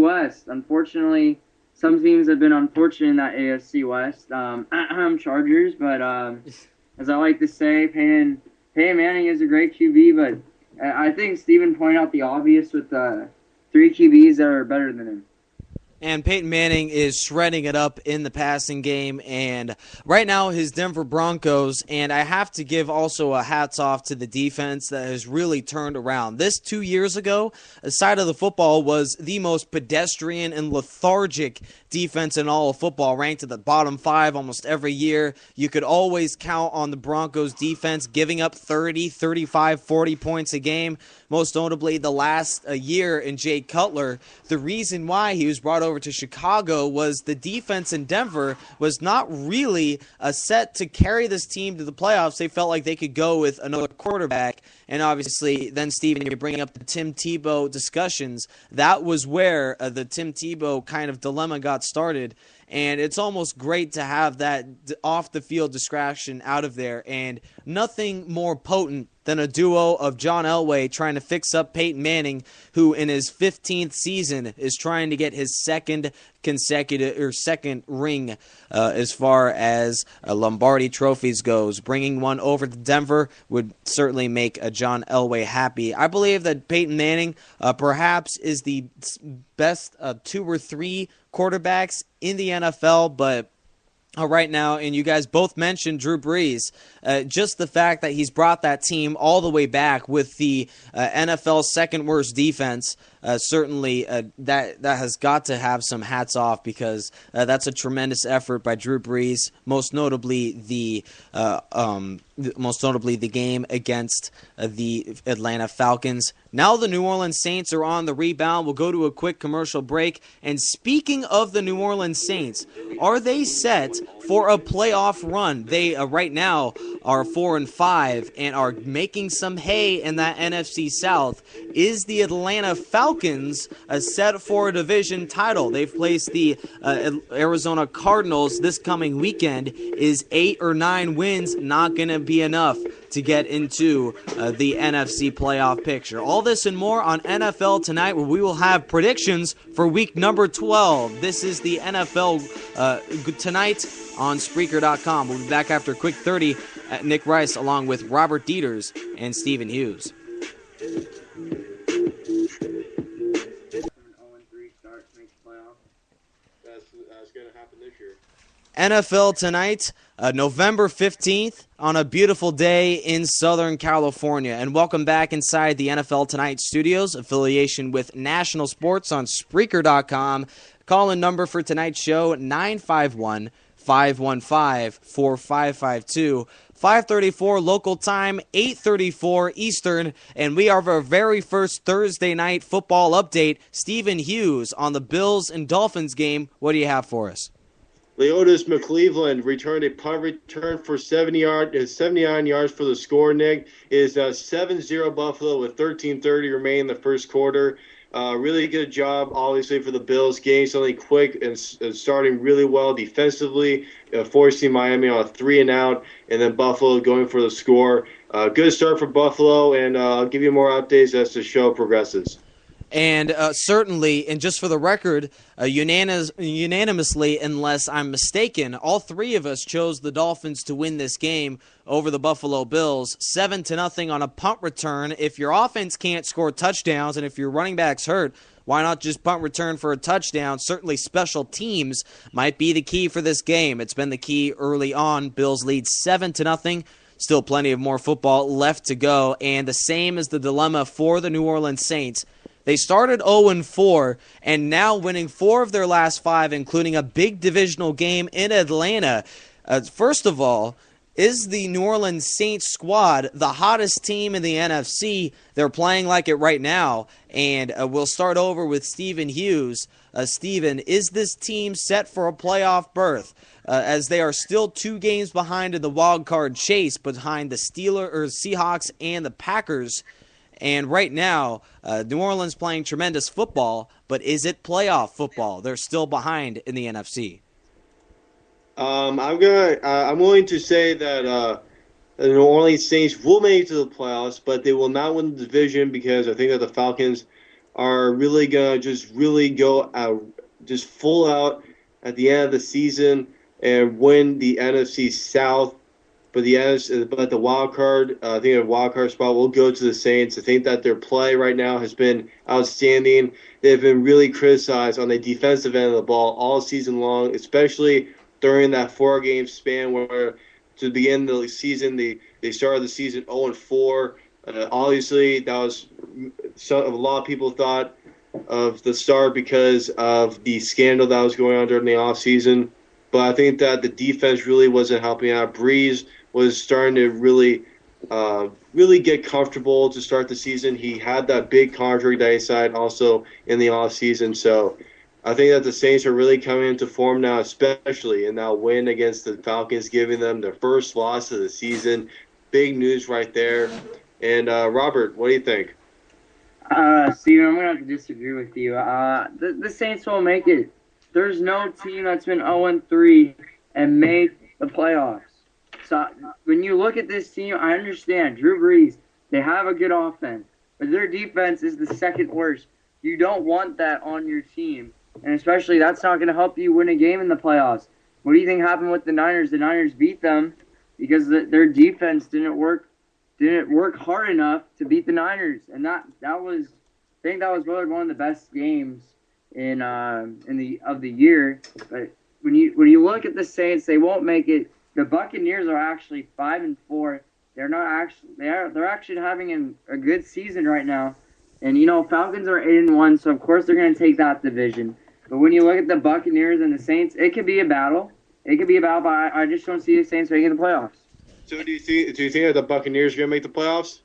West. Unfortunately, some teams have been unfortunate in that AFC West. Chargers, but as I like to say, Peyton Manning is a great QB, but I think Steven pointed out the obvious with three QBs that are better than him. And Peyton Manning is shredding it up in the passing game. And right now, his Denver Broncos, and I have to give also a hats off to the defense that has really turned around. This 2 years ago, a side of the football was the most pedestrian and lethargic defense in all of football, ranked at the bottom 5 almost every year. You could always count on the Broncos defense giving up 30, 35, 40 points a game. Most notably, the last year in Jay Cutler. The reason why he was brought over to Chicago was the defense in Denver was not really set to carry this team to the playoffs. They felt like they could go with another quarterback. And obviously, then, Steven, you're bringing up the Tim Tebow discussions. That was where the Tim Tebow kind of dilemma got started. And it's almost great to have that off-the-field distraction out of there. And nothing more potent than a duo of John Elway trying to fix up Peyton Manning, who in his 15th season is trying to get his second ring as far as Lombardi trophies goes. Bringing one over to Denver would certainly make John Elway happy. I believe that Peyton Manning perhaps is the best 2 or 3 quarterbacks in the NFL, but right now, and you guys both mentioned Drew Brees, just the fact that he's brought that team all the way back with the NFL's second worst defense, certainly that has got to have some hats off, because that's a tremendous effort by Drew Brees, most notably the game against the Atlanta Falcons. Now the New Orleans Saints are on the rebound. We'll go to a quick commercial break. And speaking of the New Orleans Saints, are they set for a playoff run? They right now are 4-5 and are making some hay in that NFC South. Is the Atlanta Falcons set for a division title? They've placed the Arizona Cardinals this coming weekend. Is 8 or 9 wins not going to be enough to get into the NFC playoff picture? All this and more on NFL Tonight, where we will have predictions for week number 12. This is the NFL Tonight on Spreaker.com. We'll be back after a quick 30 at Nick Rice along with Robert Deiters and Stephen Hughes. That's going to happen this year. NFL Tonight, November 15th, on a beautiful day in Southern California. And welcome back inside the NFL Tonight studios, affiliation with National Sports on Spreaker.com. Call-in number for tonight's show, 951-515-4552. 5:34 local time, 8:34 Eastern, and we are our very first Thursday night football update. Stephen Hughes on the Bills and Dolphins game. What do you have for us? Leotis McCleveland returned a punt return for 79 yards for the score, Nick. Is 7-0 Buffalo with 13:30 remaining in the first quarter. Really good job, obviously, for the Bills, getting something quick and starting really well defensively, forcing Miami on a 3-and-out, and then Buffalo going for the score. Good start for Buffalo, and I'll give you more updates as the show progresses. And certainly, and just for the record, unanimously, unless I'm mistaken, all three of us chose the Dolphins to win this game over the Buffalo Bills, 7-0 on a punt return. If your offense can't score touchdowns and if your running back's hurt, why not just punt return for a touchdown? Certainly special teams might be the key for this game. It's been the key early on. Bills lead 7-0. Still plenty of more football left to go. And the same is the dilemma for the New Orleans Saints. They started 0-4 and now winning 4 of their last 5, including a big divisional game in Atlanta. First of all, is the New Orleans Saints squad the hottest team in the NFC? They're playing like it right now. And we'll start over with Stephen Hughes. Stephen, is this team set for a playoff berth? As they are still 2 games behind in the wild card chase behind the Seahawks and the Packers. And right now, New Orleans playing tremendous football, but is it playoff football? They're still behind in the NFC. I'm willing to say that the New Orleans Saints will make it to the playoffs, but they will not win the division because I think that the Falcons are really gonna just really go out, just full out at the end of the season and win the NFC South. But the wild card, I think the wild card spot will go to the Saints. I think that their play right now has been outstanding. They've been really criticized on the defensive end of the ball all season long, especially during that 4-game span where to begin the season they started the season 0-4. Obviously, that was a lot of people thought of the start because of the scandal that was going on during the offseason. But I think that the defense really wasn't helping out. Breeze was starting to really get comfortable to start the season. He had that big contract that he signed also in the offseason. So I think that the Saints are really coming into form now, especially in that win against the Falcons, giving them their first loss of the season. Big news right there. And Robert, what do you think? Steven, I'm going to have to disagree with you. The Saints won't make it. There's no team that's been 0-3 and made the playoffs. So when you look at this team, I understand Drew Brees, they have a good offense, but their defense is the second worst. You don't want that on your team, and especially that's not going to help you win a game in the playoffs. What do you think happened with the Niners? The Niners beat them because their defense didn't work hard enough to beat the Niners, and that was I think that was really one of the best games in the year. But when you look at the Saints, they won't make it. The Buccaneers are actually 5-4. They're actually having a good season right now. And Falcons are 8-1, so of course they're going to take that division. But when you look at the Buccaneers and the Saints, it could be a battle. It could be a battle, but I just don't see the Saints making the playoffs. So do you think that the Buccaneers are going to make the playoffs?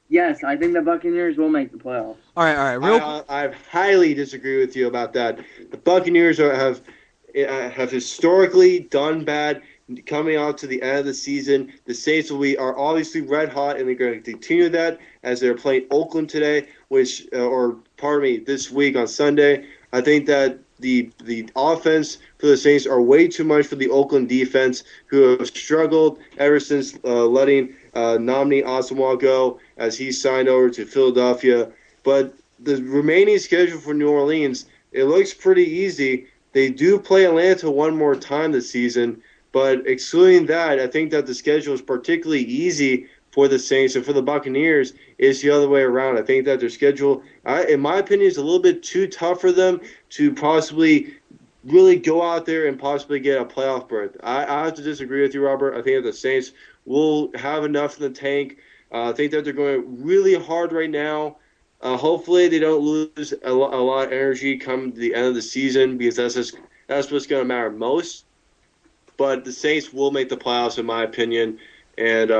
Yes, I think the Buccaneers will make the playoffs. All right. I highly disagree with you about that. The Buccaneers have historically done bad coming out to the end of the season. The Saints are obviously red hot, and they're going to continue that as they're playing Oakland today, this week on Sunday. I think that the offense for the Saints are way too much for the Oakland defense, who have struggled ever since letting Nnamdi Asomugha go as he signed over to Philadelphia. But the remaining schedule for New Orleans, it looks pretty easy. They do play Atlanta one more time this season, but excluding that, I think that the schedule is particularly easy for the Saints, and for the Buccaneers, it's the other way around. I think that their schedule, in my opinion, is a little bit too tough for them to possibly really go out there and possibly get a playoff berth. I have to disagree with you, Robert. I think that the Saints will have enough in the tank. I think that they're going really hard right now. Hopefully they don't lose a lot of energy come the end of the season, because that's what's going to matter most. But the Saints will make the playoffs, in my opinion. And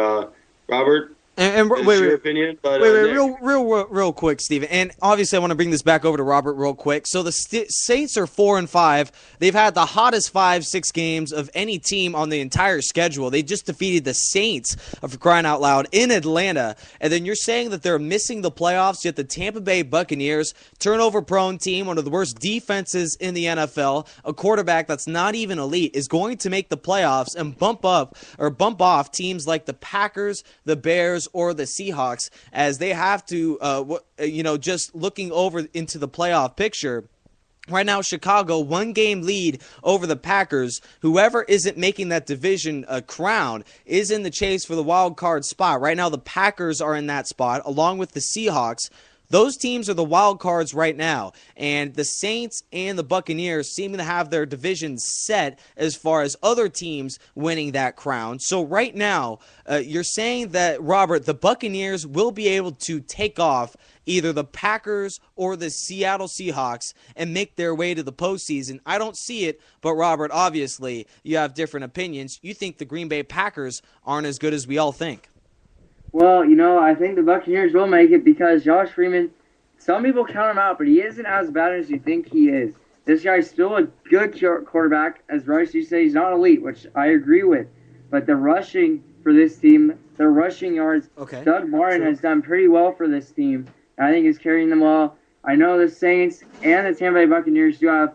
Robert, wait, your opinion? But, real quick, Steven. And obviously, I want to bring this back over to Robert real quick. So the Saints are 4-5. They've had the hottest 5-6 games of any team on the entire schedule. They just defeated the Saints, for crying out loud, in Atlanta. And then you're saying that they're missing the playoffs, yet the Tampa Bay Buccaneers, turnover-prone team, one of the worst defenses in the NFL, a quarterback that's not even elite, is going to make the playoffs and bump off teams like the Packers, the Bears, or the Seahawks, as they have to, just looking over into the playoff picture. Right now, Chicago, 1-game lead over the Packers. Whoever isn't making that division crown is in the chase for the wild card spot. Right now, the Packers are in that spot, along with the Seahawks. Those teams are the wild cards right now, and the Saints and the Buccaneers seem to have their divisions set as far as other teams winning that crown. So right now, you're saying that, Robert, the Buccaneers will be able to take off either the Packers or the Seattle Seahawks and make their way to the postseason. I don't see it, but Robert, obviously, you have different opinions. You think the Green Bay Packers aren't as good as we all think. Well, I think the Buccaneers will make it because Josh Freeman, some people count him out, but he isn't as bad as you think he is. This guy's still a good quarterback. As Rice, you say, he's not elite, which I agree with. But the rushing for this team, the rushing yards, okay. Doug Martin has done pretty well for this team. I think he's carrying them well. I know the Saints and the Tampa Bay Buccaneers do have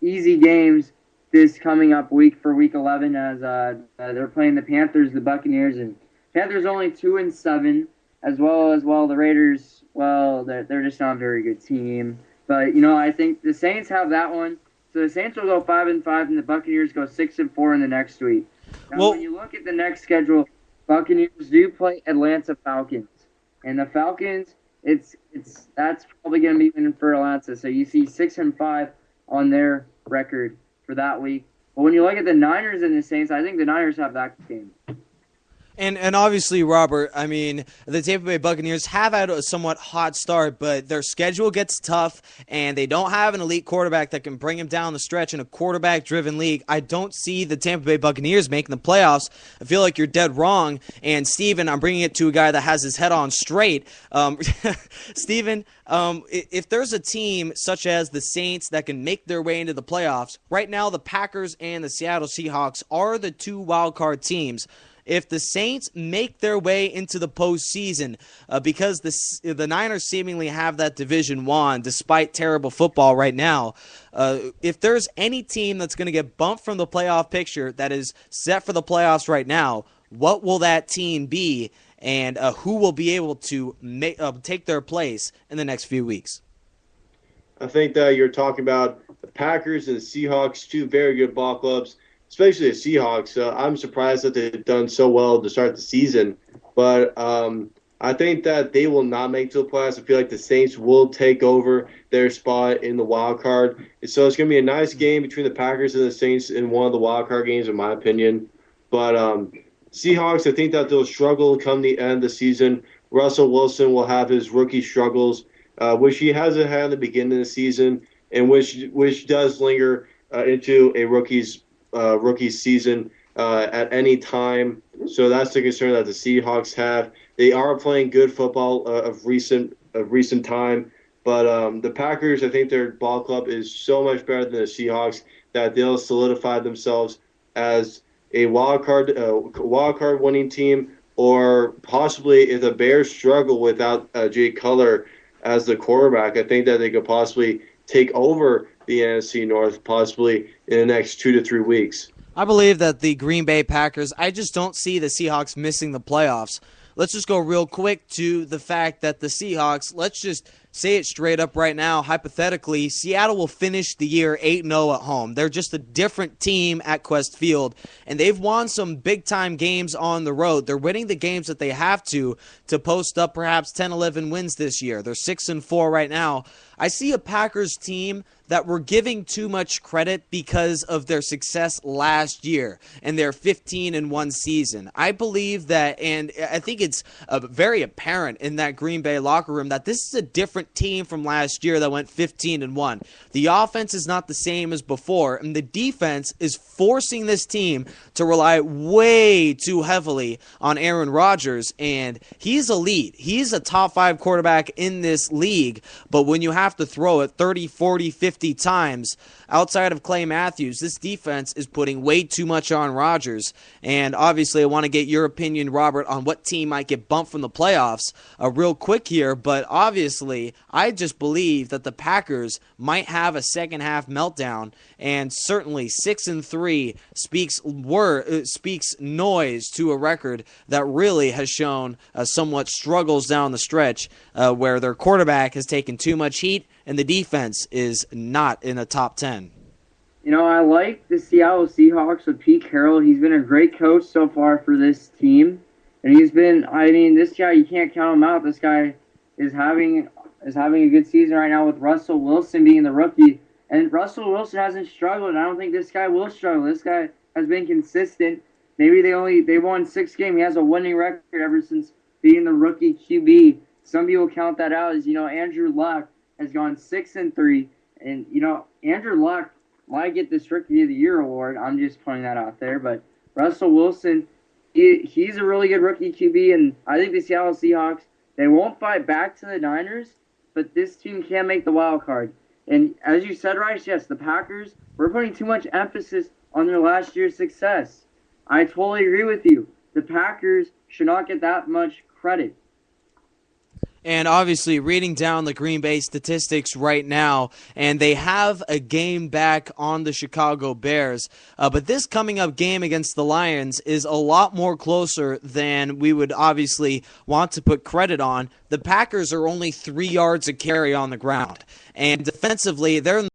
easy games this coming up week for Week 11 as they're playing the Panthers, the Buccaneers, and Panthers only 2-7. as well as the Raiders. Well, they're just not a very good team. But I think the Saints have that one. So the Saints will go 5-5, and the Buccaneers go 6-4 in the next week. Now, when you look at the next schedule, Buccaneers do play Atlanta Falcons, and the Falcons, that's probably going to be winning for Atlanta. So you see 6-5 on their record for that week. But when you look at the Niners and the Saints, I think the Niners have that game. And obviously, Robert, I mean, the Tampa Bay Buccaneers have had a somewhat hot start, but their schedule gets tough, and they don't have an elite quarterback that can bring them down the stretch in a quarterback-driven league. I don't see the Tampa Bay Buccaneers making the playoffs. I feel like you're dead wrong. And, Steven, I'm bringing it to a guy that has his head on straight. Steven, if there's a team such as the Saints that can make their way into the playoffs, right now the Packers and the Seattle Seahawks are the two wildcard teams. If the Saints make their way into the postseason, because the Niners seemingly have that division won despite terrible football right now, if there's any team that's going to get bumped from the playoff picture that is set for the playoffs right now, what will that team be, and who will be able to take their place in the next few weeks? I think that you're talking about the Packers and the Seahawks, two very good ball clubs. Especially the Seahawks. I'm surprised that they've done so well to start the season. But I think that they will not make to the playoffs. I feel like the Saints will take over their spot in the wild card. And so it's going to be a nice game between the Packers and the Saints in one of the wild card games, in my opinion. But Seahawks, I think that they'll struggle come the end of the season. Russell Wilson will have his rookie struggles, which he hasn't had in the beginning of the season, and which does linger into a rookie season at any time. So that's the concern that the Seahawks have. They are playing good football of recent time, but the Packers, I think their ball club is so much better than the Seahawks that they'll solidify themselves as a wild card winning team, or possibly if the Bears struggle without Jay Cutler as the quarterback, I think that they could possibly take over the NFC North possibly in the next 2 to 3 weeks. I believe that the Green Bay Packers, I just don't see the Seahawks missing the playoffs. Let's just go real quick to the fact that the Seahawks, let's just say it straight up right now, hypothetically, Seattle will finish the year 8-0 at home. They're just a different team at Quest Field, and they've won some big-time games on the road. They're winning the games that they have to post up perhaps 10-11 wins this year. They're 6-4 right now. I see a Packers team that we're giving too much credit because of their success last year and their 15-1 season. I believe that, and I think it's very apparent in that Green Bay locker room, that this is a different team from last year that went 15-1. The offense is not the same as before, and the defense is forcing this team to rely way too heavily on Aaron Rodgers, and he's elite. He's a top 5 quarterback in this league, but when you have to throw it 30, 40, 50 times outside of Clay Matthews, this defense is putting way too much on Rodgers. And obviously, I want to get your opinion, Robert, on what team might get bumped from the playoffs real quick here. But obviously, I just believe that the Packers might have a second half meltdown, and certainly 6-3 speaks noise to a record that really has shown somewhat struggles down the stretch, where their quarterback has taken too much heat and the defense is not in the top 10. I like the Seattle Seahawks with Pete Carroll. He's been a great coach so far for this team. And this guy, you can't count him out. This guy is having a good season right now with Russell Wilson being the rookie. And Russell Wilson hasn't struggled. I don't think this guy will struggle. This guy has been consistent. Maybe they won 6 games. He has a winning record ever since being the rookie QB. Some people count that out as, Andrew Luck has gone 6-3, and Andrew Luck might get this Rookie of the Year award. I'm just putting that out there, but Russell Wilson, he's a really good rookie QB, and I think the Seattle Seahawks, they won't fight back to the Niners, but this team can make the wild card. And as you said, Rice, yes, the Packers, we're putting too much emphasis on their last year's success. I totally agree with you. The Packers should not get that much credit. And obviously, reading down the Green Bay statistics right now, and they have a game back on the Chicago Bears. But this coming up game against the Lions is a lot more closer than we would obviously want to put credit on. The Packers are only 3 yards a carry on the ground. And defensively, they're in